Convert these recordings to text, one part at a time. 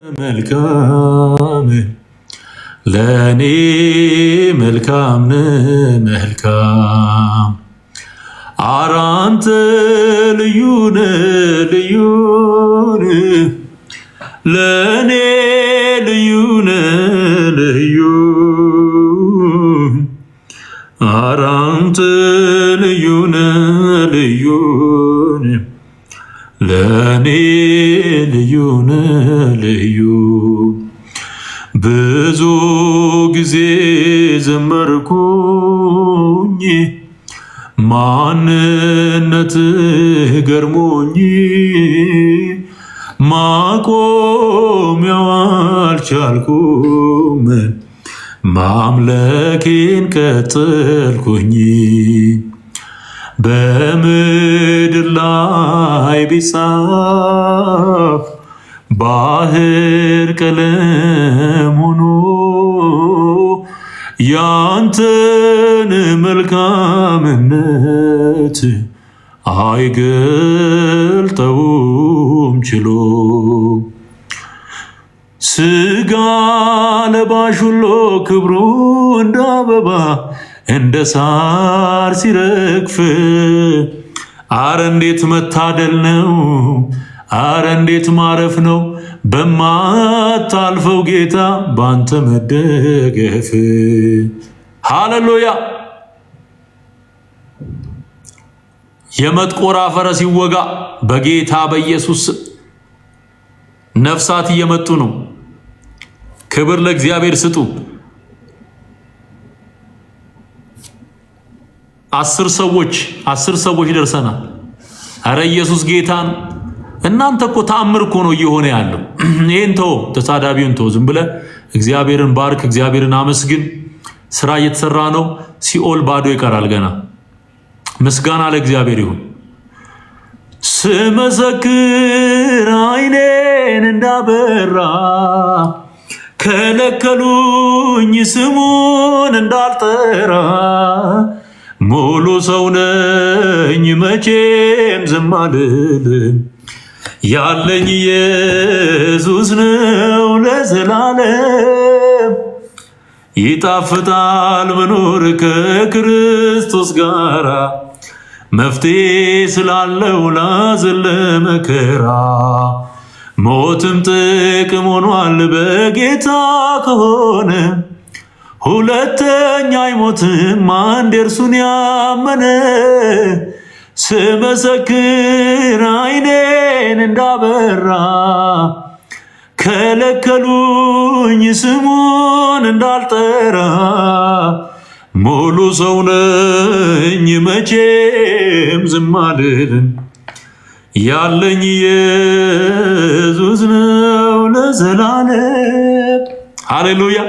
መልካም ለኔ መልካም መልካም አራንተ ልዩነ ልዩን ለኔ ልዩነ ልዩ አራንተ ልዩነ ልዩን ለኔ ልዩነ ልዩ ብዙ ጊዜ ዘመርኩኝ ማንነትህ ገርሞኝ ማቆሚያው አልቻልኩም ማምለኬን ቀጠልኩኝ በምድር ላይ ቢጻፍ ባህር ቀለም ሆኖ ያንተን መልካምነት አይገልጠውም ችሎ ስጋ ለባሽ ሁሉ ክብሩ እንደ አበባ እንደ ሳር ሲረግፍ አረ እንዴት መታደል ነው! አረ እንዴት ማረፍ ነው! በማታልፈው ጌታ ባንተ መደገፍ። ሃሌሉያ! የመጥቆራ ፈረስ ይወጋ በጌታ በኢየሱስ ነፍሳት እየመጡ ነው። ክብር ለእግዚአብሔር ስጡ። 10 ሰዎች ደርሰናል። አረ ኢየሱስ ጌታን እናንተ እኮ ተአምር እኮ ነው እየሆነ ያለው። ይሄን ተው፣ ተሳዳቢውን ተው፣ ዝም ብለህ እግዚአብሔርን ባርክ፣ እግዚአብሔርን አመስግን። ስራ እየተሰራ ነው። ሲኦል ባዶ ይቀራል ገና። ምስጋና ለእግዚአብሔር ይሁን። ስመሰክር ዓይኔን እንዳበራ ከለከሉኝ ስሙን እንዳልጠራ ሙሉ ሰው ነኝ መቼም ዝም አልልም ያለኝ ኢየሱስ ነው ለዘላለም። ይጣፍጣል መኖር ከክርስቶስ ጋራ መፍትሄ ስላለው ላዘን ለመከራ ሞትም ጥቅም ሆኗል በጌታ ከሆነ ሁለተኛ አይሞትም አንድ እርሱን ያመነ። ስመሰክር ዓይኔን እንዳበራ ከለከሉኝ ስሙን እንዳልጠራ ሙሉ ሰው ነኝ መቼም ዝም አልልም ያለኝ ኢየሱስ ነው ለዘላለም። ሃሌሉያ!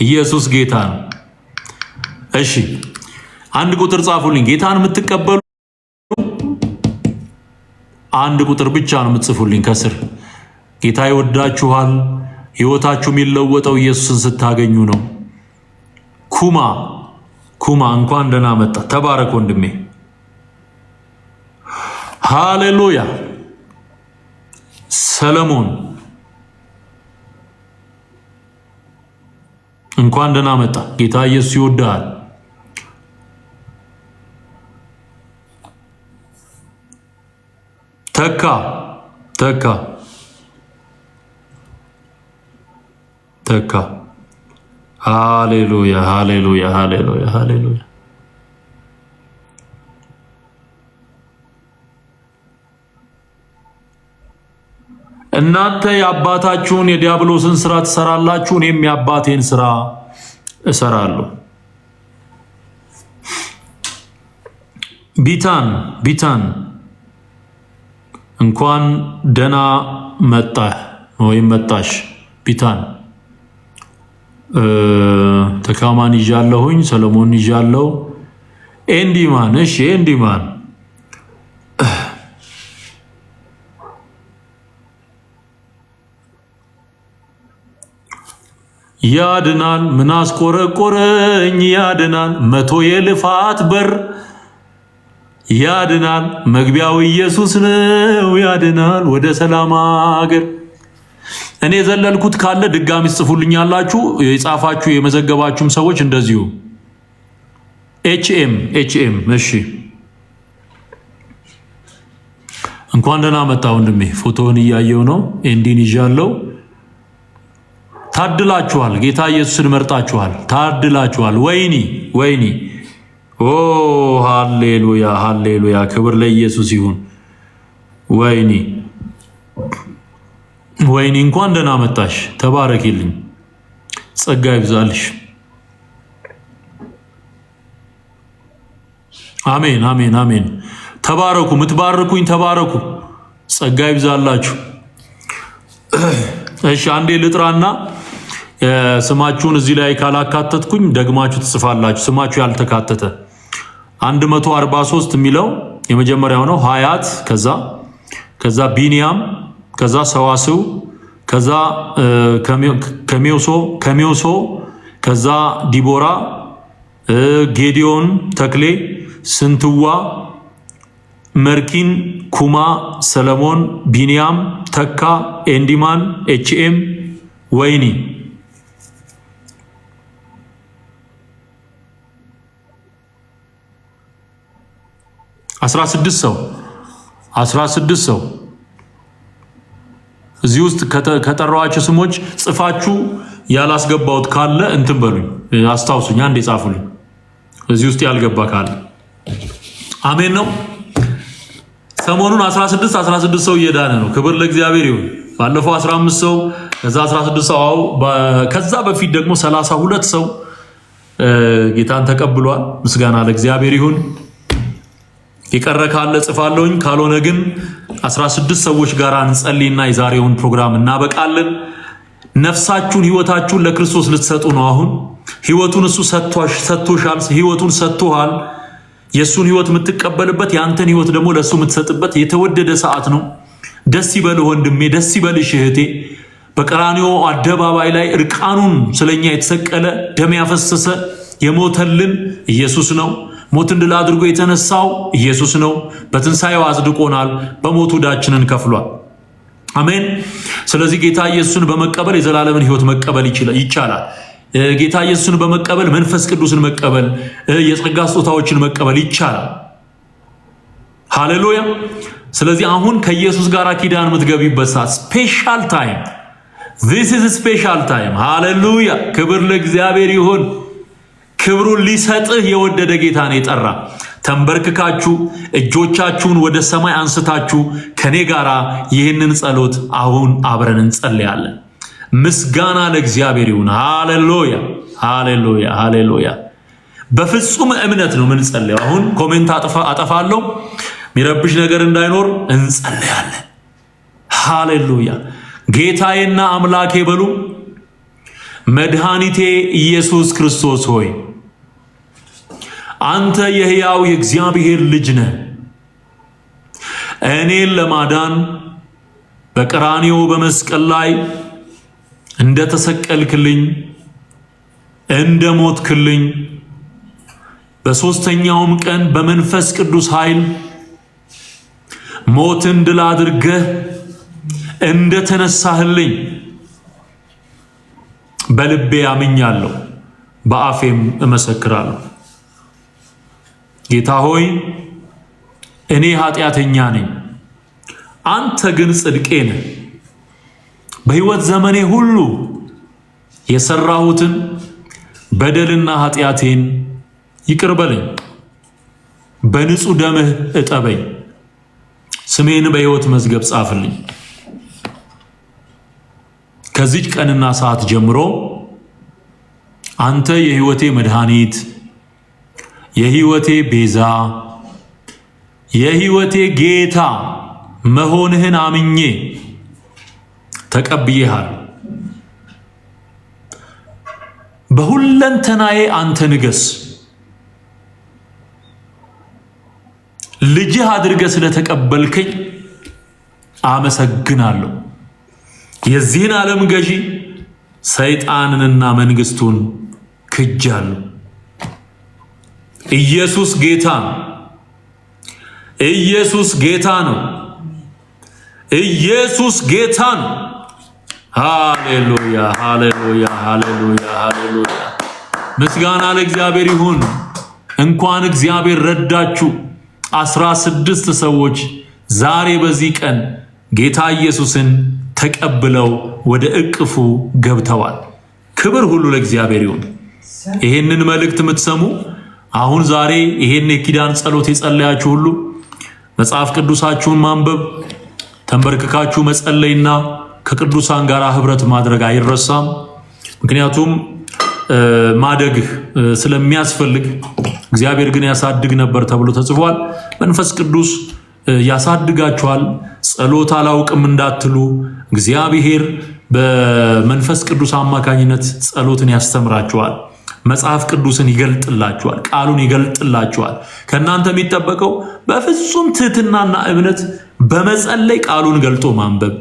ኢየሱስ ጌታ ነው። እሺ አንድ ቁጥር ጻፉልኝ። ጌታን የምትቀበሉ አንድ ቁጥር ብቻ ነው የምትጽፉልኝ ከስር። ጌታ ይወዳችኋል። ህይወታችሁ የሚለወጠው ኢየሱስን ስታገኙ ነው። ኩማ እንኳን ደህና መጣ። ተባረክ ወንድሜ። ሃሌሉያ። ሰለሞን እንኳን ደህና መጣ። ጌታ ኢየሱስ ይወዳል። ተካ ሃሌሉያ ሃሌሉያ ሃሌሉያ ሃሌሉያ። እናንተ የአባታችሁን የዲያብሎስን ስራ ትሰራላችሁ፣ እኔም የአባቴን ስራ እሰራለሁ። ቢታን እንኳን ደህና መጣህ ወይም መጣሽ ቢታን። ተካማን ይዣለሁኝ፣ ሰለሞን ይዣለሁ። ኤንዲማን እሺ፣ ኤንዲማን ያድናል። ምን አስቆረቆረኝ? ያድናል። መቶ የልፋት በር ያድናል። መግቢያው ኢየሱስ ነው ያድናል ወደ ሰላም አገር። እኔ ዘለልኩት ካለ ድጋሚ ጽፉልኛላችሁ። የጻፋችሁ የመዘገባችሁም ሰዎች እንደዚሁ ኤችኤም እሺ እንኳን ደህና መጣ ወንድሜ። ፎቶውን እያየው ነው። ኤንዲን ይዣለው። ታድላችኋል። ጌታ ኢየሱስን መርጣችኋል። ታድላችኋል። ወይኒ ኦ ሃሌሉያ ክብር ለኢየሱስ ይሁን። ወይኒ እንኳን ደህና መጣሽ። ተባረኪልኝ። ጸጋ ይብዛልሽ። አሜን። ተባረኩ። ምትባረኩኝ ተባረኩ። ጸጋ ይብዛላችሁ። እሺ አንዴ ልጥራና ስማችሁን እዚህ ላይ ካላካተትኩኝ ደግማችሁ ትጽፋላችሁ። ስማችሁ ያልተካተተ 143 የሚለው የመጀመሪያው ነው። ሀያት ከዛ ቢኒያም ከዛ ሰዋስው ከዛ ከሚዮሶ ከዛ ዲቦራ ጌዲዮን ተክሌ ስንትዋ መርኪን ኩማ ሰለሞን ቢኒያም ተካ ኤንዲማን ኤችኤም ወይኒ 16 ሰው እዚህ ውስጥ ከጠራዋቸው ስሞች ጽፋችሁ ያላስገባውት ካለ እንትን በሉኝ፣ አስታውሱኝ፣ አንዴ ጻፉልኝ። እዚህ ውስጥ ያልገባ ካለ አሜን ነው። ሰሞኑን 16 ሰው እየዳነ ነው። ክብር ለእግዚአብሔር ይሁን። ባለፈው 15 ሰው ከዛ 16 ሰው ከዛ በፊት ደግሞ 32 ሰው ጌታን ተቀብሏል። ምስጋና ለእግዚአብሔር ይሁን። የቀረ ካለ ጽፋለሁኝ፣ ካልሆነ ግን 16 ሰዎች ጋር እንጸልይና የዛሬውን ፕሮግራም እናበቃለን። ነፍሳችሁን ህይወታችሁን ለክርስቶስ ልትሰጡ ነው። አሁን ህይወቱን እሱ ሰጥቶሻል። ህይወቱን ሰጥቶሃል። የሱን ህይወት የምትቀበልበት ያንተን ህይወት ደግሞ ለሱ የምትሰጥበት የተወደደ ሰዓት ነው። ደስ ይበልህ ወንድሜ፣ ደስ ይበልሽ እህቴ። በቀራንዮ አደባባይ ላይ እርቃኑን ስለኛ የተሰቀለ ደም ያፈሰሰ የሞተልን ኢየሱስ ነው። ሞትን ድል አድርጎ የተነሳው ኢየሱስ ነው። በትንሳኤው አጽድቆናል። በሞቱ ዕዳችንን ከፍሏል። አሜን። ስለዚህ ጌታ ኢየሱስን በመቀበል የዘላለምን ህይወት መቀበል ይቻላል። ጌታ ኢየሱስን በመቀበል መንፈስ ቅዱስን መቀበል፣ የጸጋ ስጦታዎችን መቀበል ይቻላል። ሃሌሉያ። ስለዚህ አሁን ከኢየሱስ ጋር ኪዳን የምትገቢበት ሰዓት ስፔሻል ታይም፣ this is a special time። ሃሌሉያ። ክብር ለእግዚአብሔር ይሁን። ክብሩን ሊሰጥህ የወደደ ጌታ ነው የጠራ። ተንበርክካችሁ እጆቻችሁን ወደ ሰማይ አንስታችሁ ከኔ ጋራ ይህንን ጸሎት አሁን አብረን እንጸልያለን። ምስጋና ለእግዚአብሔር ይሁን። ሃሌሉያ። በፍጹም እምነት ነው ምን ጸልየው። አሁን ኮሜንት አጠፋለሁ፣ የሚረብሽ ነገር እንዳይኖር እንጸልያለን። ሃሌሉያ። ጌታዬና አምላኬ በሉ። መድኃኒቴ ኢየሱስ ክርስቶስ ሆይ አንተ የሕያው የእግዚአብሔር ልጅ ነህ። እኔን ለማዳን በቀራንዮ በመስቀል ላይ እንደ ተሰቀልክልኝ፣ እንደ ሞትክልኝ፣ በሦስተኛውም ቀን በመንፈስ ቅዱስ ኃይል ሞትን ድል አድርገህ እንደ ተነሳህልኝ በልቤ አምኛለሁ፣ በአፌም እመሰክራለሁ። ጌታ ሆይ እኔ ኃጢአተኛ ነኝ፣ አንተ ግን ጽድቄ ነህ። በሕይወት ዘመኔ ሁሉ የሰራሁትን በደልና ኃጢአቴን ይቅር በለኝ፣ በንጹህ ደምህ እጠበኝ፣ ስሜን በሕይወት መዝገብ ጻፍልኝ። ከዚች ቀንና ሰዓት ጀምሮ አንተ የሕይወቴ መድኃኒት፣ የሕይወቴ ቤዛ፣ የሕይወቴ ጌታ መሆንህን አምኜ ተቀብዬሃል። በሁለንተናዬ አንተ ንገስ። ልጅህ አድርገህ ስለተቀበልከኝ አመሰግናለሁ። የዚህን ዓለም ገዢ ሰይጣንንና መንግስቱን ክጃለሁ። ኢየሱስ ጌታ ነው። ኢየሱስ ጌታ ነው። ኢየሱስ ጌታ ነው። ሃሌሉያ ሃሌሉያ ሃሌሉያ ሃሌሉያ። ምስጋና ለእግዚአብሔር ይሁን። እንኳን እግዚአብሔር ረዳችሁ። 16 ሰዎች ዛሬ በዚህ ቀን ጌታ ኢየሱስን ተቀብለው ወደ እቅፉ ገብተዋል። ክብር ሁሉ ለእግዚአብሔር ይሁን። ይሄንን መልእክት የምትሰሙ አሁን ዛሬ ይሄን የኪዳን ጸሎት የጸለያችሁ ሁሉ መጽሐፍ ቅዱሳችሁን ማንበብ፣ ተንበርክካችሁ መጸለይና ከቅዱሳን ጋር ህብረት ማድረግ አይረሳም። ምክንያቱም ማደግ ስለሚያስፈልግ እግዚአብሔር ግን ያሳድግ ነበር ተብሎ ተጽፏል። መንፈስ ቅዱስ ያሳድጋችኋል። ጸሎት አላውቅም እንዳትሉ እግዚአብሔር በመንፈስ ቅዱስ አማካኝነት ጸሎትን ያስተምራችኋል። መጽሐፍ ቅዱስን ይገልጥላችኋል። ቃሉን ይገልጥላችኋል። ከእናንተ የሚጠበቀው በፍጹም ትህትናና እምነት በመጸለይ ቃሉን ገልጦ ማንበብ፣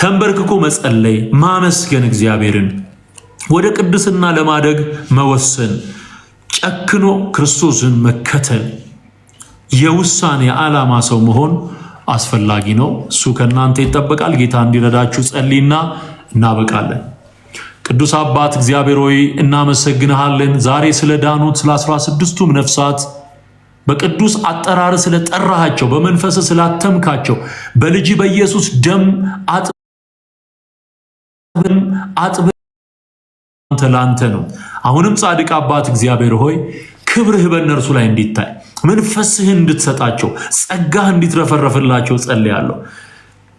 ተንበርክኮ መጸለይ፣ ማመስገን እግዚአብሔርን፣ ወደ ቅድስና ለማደግ መወሰን፣ ጨክኖ ክርስቶስን መከተል፣ የውሳኔ ዓላማ ሰው መሆን አስፈላጊ ነው። እሱ ከእናንተ ይጠበቃል። ጌታ እንዲረዳችሁ ጸልይና እናበቃለን። ቅዱስ አባት እግዚአብሔር ሆይ እናመሰግንሃለን። ዛሬ ስለ ዳኑት ስለ 16ቱም ነፍሳት በቅዱስ አጠራር ስለ ጠራሃቸው፣ በመንፈስ ስላተምካቸው፣ በልጅ በኢየሱስ ደም አጥበን አንተ ላንተ ነው። አሁንም ጻድቅ አባት እግዚአብሔር ሆይ ክብርህ በእነርሱ ላይ እንዲታይ፣ መንፈስህን እንድትሰጣቸው፣ ጸጋህ እንዲትረፈረፍላቸው ጸልያለሁ።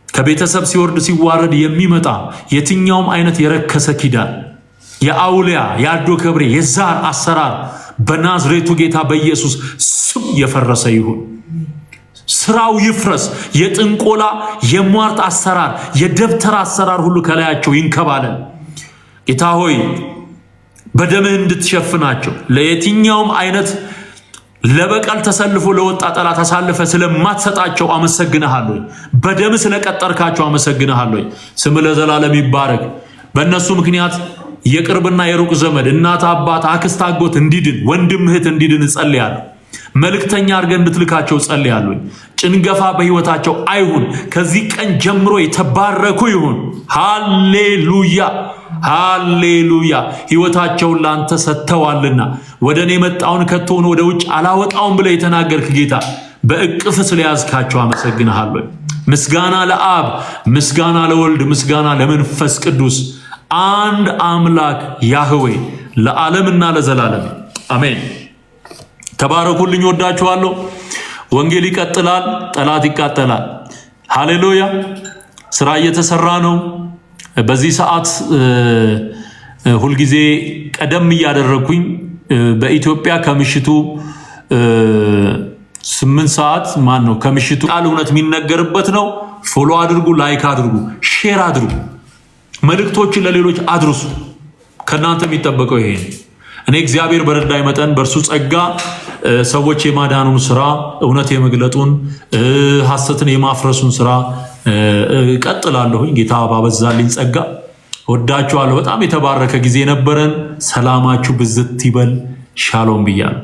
ከቤተሰብ ሲወርድ ሲዋረድ የሚመጣ የትኛውም አይነት የረከሰ ኪዳን፣ የአውሊያ የአዶ ከብሬ የዛር አሰራር በናዝሬቱ ጌታ በኢየሱስ ስም የፈረሰ ይሁን። ስራው ይፍረስ። የጥንቆላ የሟርት አሰራር፣ የደብተራ አሰራር ሁሉ ከላያቸው ይንከባለል። ጌታ ሆይ በደምህ እንድትሸፍናቸው፣ ለየትኛውም አይነት ለበቀል ተሰልፎ ለወጣ ጠላት አሳልፈ ስለማትሰጣቸው አመሰግንሃለሁ። በደም ስለቀጠርካቸው አመሰግንሃለሁ። ስም ለዘላለም ይባረክ። በእነሱ ምክንያት የቅርብና የሩቅ ዘመድ፣ እናት፣ አባት፣ አክስት፣ አጎት እንዲድን፣ ወንድም እህት እንዲድን እጸልያለሁ። መልእክተኛ አድርገህ እንድትልካቸው ጸልያለሁ። ጭንገፋ በህይወታቸው አይሁን። ከዚህ ቀን ጀምሮ የተባረኩ ይሁን። ሃሌሉያ ሃሌሉያ። ህይወታቸውን ላንተ ሰጥተዋልና ወደ እኔ መጣውን ከቶውን ወደ ውጭ አላወጣውን ብለህ የተናገርክ ጌታ በእቅፍ ስለያዝካቸው አመሰግንሃለሁ። ምስጋና ለአብ፣ ምስጋና ለወልድ፣ ምስጋና ለመንፈስ ቅዱስ አንድ አምላክ ያህዌ ለዓለምና ለዘላለም አሜን። ተባረኩልኝ። ወዳችኋለሁ። ወንጌል ይቀጥላል። ጠላት ይቃጠላል። ሃሌሉያ። ስራ እየተሰራ ነው። በዚህ ሰዓት ሁልጊዜ ቀደም እያደረኩኝ በኢትዮጵያ ከምሽቱ 8 ሰዓት ከምሽቱ ቃል እውነት የሚነገርበት ነው። ፎሎ አድርጉ፣ ላይክ አድርጉ፣ ሼር አድርጉ፣ መልእክቶችን ለሌሎች አድርሱ። ከእናንተ የሚጠበቀው ይሄ ነው። እኔ እግዚአብሔር በረዳይ መጠን በእርሱ ጸጋ ሰዎች የማዳኑን ስራ፣ እውነት የመግለጡን፣ ሐሰትን የማፍረሱን ስራ ቀጥላለሁኝ። ጌታ ባበዛልኝ ጸጋ ወዳችኋለሁ። በጣም የተባረከ ጊዜ ነበረን። ሰላማችሁ ብዝት ይበል። ሻሎም ብያለሁ።